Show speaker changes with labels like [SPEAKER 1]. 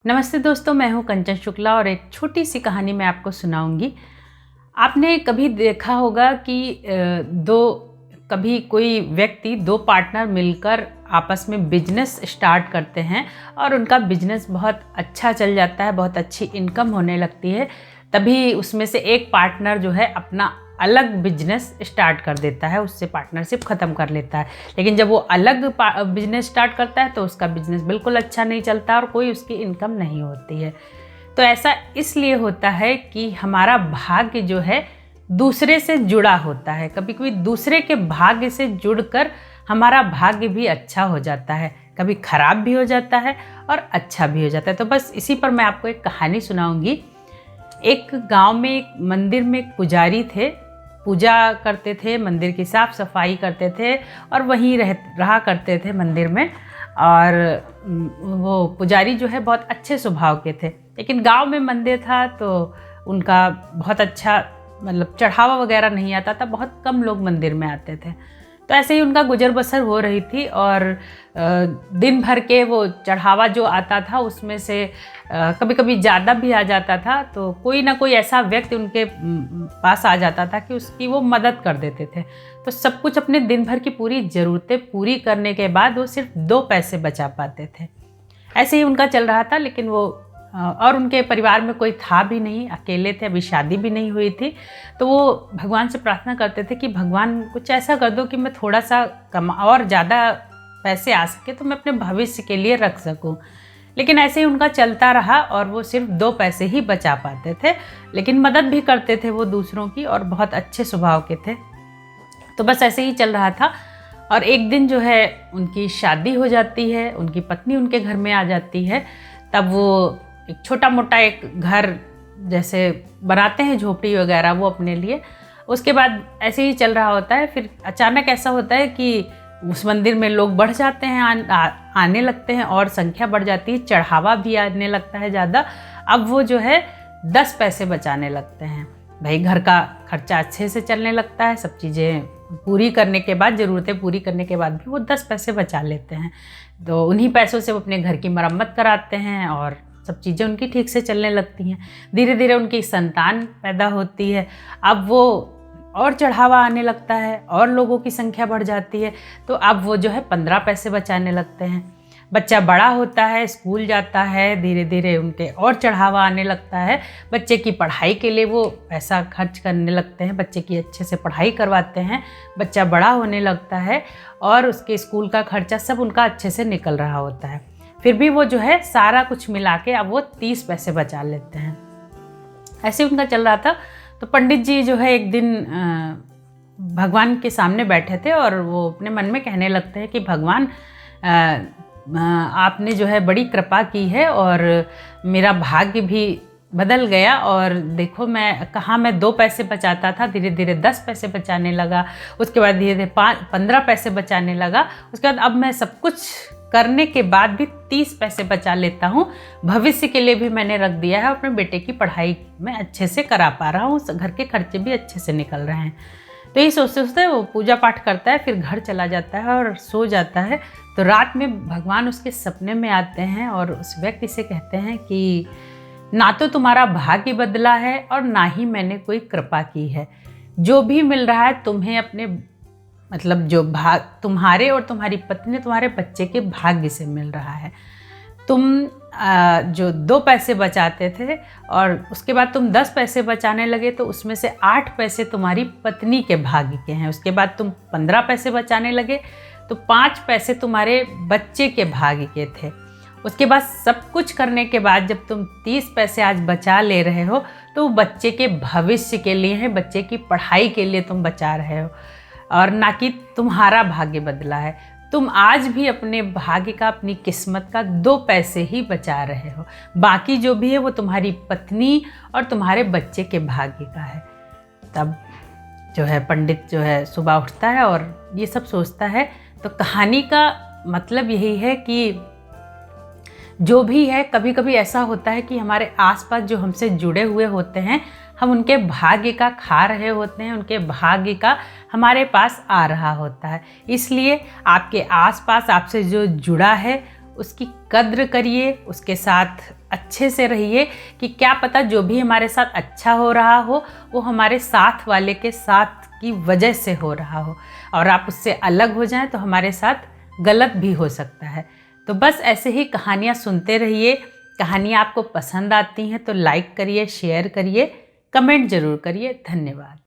[SPEAKER 1] नमस्ते दोस्तों, मैं हूं कंचन शुक्ला और एक छोटी सी कहानी मैं आपको सुनाऊंगी। आपने कभी देखा होगा कि कभी कोई व्यक्ति दो पार्टनर मिलकर आपस में बिजनेस स्टार्ट करते हैं और उनका बिजनेस बहुत अच्छा चल जाता है, बहुत अच्छी इनकम होने लगती है। तभी उसमें से एक पार्टनर जो है अपना अलग बिजनेस स्टार्ट कर देता है, उससे पार्टनरशिप ख़त्म कर लेता है। लेकिन जब वो अलग बिजनेस स्टार्ट करता है तो उसका बिजनेस बिल्कुल अच्छा नहीं चलता और कोई उसकी इनकम नहीं होती है। तो ऐसा इसलिए होता है कि हमारा भाग्य जो है दूसरे से जुड़ा होता है। कभी कभी दूसरे के भाग्य से जुड़कर हमारा भाग्य भी अच्छा हो जाता है, कभी ख़राब भी हो जाता है और अच्छा भी हो जाता है। तो बस इसी पर मैं आपको एक कहानी सुनाऊंगी। एक गांव में एक मंदिर में एक पुजारी थे, पूजा करते थे, मंदिर की साफ़ सफाई करते थे और वहीं रहा करते थे मंदिर में। और वो पुजारी जो है बहुत अच्छे स्वभाव के थे, लेकिन गांव में मंदिर था तो उनका बहुत अच्छा चढ़ावा वगैरह नहीं आता था, बहुत कम लोग मंदिर में आते थे। तो ऐसे ही उनका गुजर बसर हो रही थी और दिन भर के वो चढ़ावा जो आता था उसमें से कभी कभी ज़्यादा भी आ जाता था। तो कोई ना कोई ऐसा व्यक्ति उनके पास आ जाता था कि उसकी वो मदद कर देते थे। तो सब कुछ अपने दिन भर की पूरी ज़रूरतें पूरी करने के बाद वो सिर्फ 2 पैसे बचा पाते थे। ऐसे ही उनका चल रहा था, लेकिन वो और उनके परिवार में कोई था भी नहीं, अकेले थे, अभी शादी भी नहीं हुई थी। तो वो भगवान से प्रार्थना करते थे कि भगवान कुछ ऐसा कर दो कि मैं थोड़ा सा कम और ज़्यादा पैसे आ सके तो मैं अपने भविष्य के लिए रख सकूं। लेकिन ऐसे ही उनका चलता रहा और वो सिर्फ 2 पैसे ही बचा पाते थे, लेकिन मदद भी करते थे वो दूसरों की और बहुत अच्छे स्वभाव के थे। तो बस ऐसे ही चल रहा था और एक दिन जो है उनकी शादी हो जाती है, उनकी पत्नी उनके घर में आ जाती है। तब वो एक छोटा मोटा एक घर जैसे बनाते हैं, झोपड़ी वगैरह, वो अपने लिए। उसके बाद ऐसे ही चल रहा होता है। फिर अचानक ऐसा होता है कि उस मंदिर में लोग बढ़ जाते हैं, आने लगते हैं और संख्या बढ़ जाती है, चढ़ावा भी आने लगता है ज़्यादा। अब वो जो है 10 पैसे बचाने लगते हैं। भाई घर का खर्चा अच्छे से चलने लगता है, सब चीज़ें पूरी करने के बाद, ज़रूरतें पूरी करने के बाद भी वो 10 पैसे बचा लेते हैं। तो उन्हीं पैसों से वो अपने घर की मरम्मत कराते हैं और सब चीज़ें उनकी ठीक से चलने लगती हैं। धीरे धीरे उनकी संतान पैदा होती है। अब वो और चढ़ावा आने लगता है और लोगों की संख्या बढ़ जाती है। तो अब वो जो है 15 पैसे बचाने लगते हैं। बच्चा बड़ा होता है, स्कूल जाता है, धीरे धीरे उनके और चढ़ावा आने लगता है। बच्चे की पढ़ाई के लिए वो पैसा खर्च करने लगते हैं, बच्चे की अच्छे से पढ़ाई करवाते हैं। बच्चा बड़ा होने लगता है और उसके स्कूल का खर्चा सब उनका अच्छे से निकल रहा होता है। फिर भी वो जो है सारा कुछ मिला के अब वो 30 पैसे बचा लेते हैं। ऐसे उनका चल रहा था। तो पंडित जी जो है एक दिन भगवान के सामने बैठे थे और वो अपने मन में कहने लगते हैं कि भगवान, आपने जो है बड़ी कृपा की है और मेरा भाग्य भी बदल गया। और देखो मैं 2 पैसे बचाता था, धीरे धीरे 10 पैसे बचाने लगा, उसके बाद धीरे धीरे 15 पैसे बचाने लगा, उसके बाद अब मैं सब कुछ करने के बाद भी 30 पैसे बचा लेता हूँ। भविष्य के लिए भी मैंने रख दिया है, अपने बेटे की पढ़ाई में अच्छे से करा पा रहा हूँ, घर के खर्चे भी अच्छे से निकल रहे हैं। तो यही सोचते सोचते वो पूजा पाठ करता है, फिर घर चला जाता है और सो जाता है। तो रात में भगवान उसके सपने में आते हैं और उस व्यक्ति से कहते हैं कि ना तो तुम्हारा भाग्य बदला है और ना ही मैंने कोई कृपा की है। जो भी मिल रहा है तुम्हें अपने जो तुम्हारे और तुम्हारी पत्नी, तुम्हारे बच्चे के भाग्य से मिल रहा है। तुम जो 2 पैसे बचाते थे और उसके बाद तुम 10 पैसे बचाने लगे, तो उसमें से 8 पैसे तुम्हारी पत्नी के भाग्य के हैं। उसके बाद तुम 15 पैसे बचाने लगे तो 5 पैसे तुम्हारे बच्चे के भाग्य के थे। उसके बाद सब कुछ करने के बाद जब तुम 30 पैसे आज बचा ले रहे हो तो बच्चे के भविष्य के लिए है, बच्चे की पढ़ाई के लिए तुम बचा रहे हो और ना कि तुम्हारा भाग्य बदला है। तुम आज भी अपने भाग्य का, अपनी किस्मत का 2 पैसे ही बचा रहे हो, बाकी जो भी है वो तुम्हारी पत्नी और तुम्हारे बच्चे के भाग्य का है। तब जो है पंडित जो है सुबह उठता है और ये सब सोचता है। तो कहानी का मतलब यही है कि जो भी है, कभी कभी ऐसा होता है कि हमारे आसपास जो हमसे जुड़े हुए होते हैं, हम उनके भाग्य का खा रहे होते हैं, उनके भाग्य का हमारे पास आ रहा होता है। इसलिए आपके आसपास आपसे जो जुड़ा है उसकी कद्र करिए, उसके साथ अच्छे से रहिए कि क्या पता जो भी हमारे साथ अच्छा हो रहा हो वो हमारे साथ वाले के साथ की वजह से हो रहा हो, और आप उससे अलग हो जाएं तो हमारे साथ गलत भी हो सकता है। तो बस ऐसे ही कहानियाँ सुनते रहिए। कहानियाँ आपको पसंद आती हैं तो लाइक करिए, शेयर करिए, कमेंट ज़रूर करिए। धन्यवाद।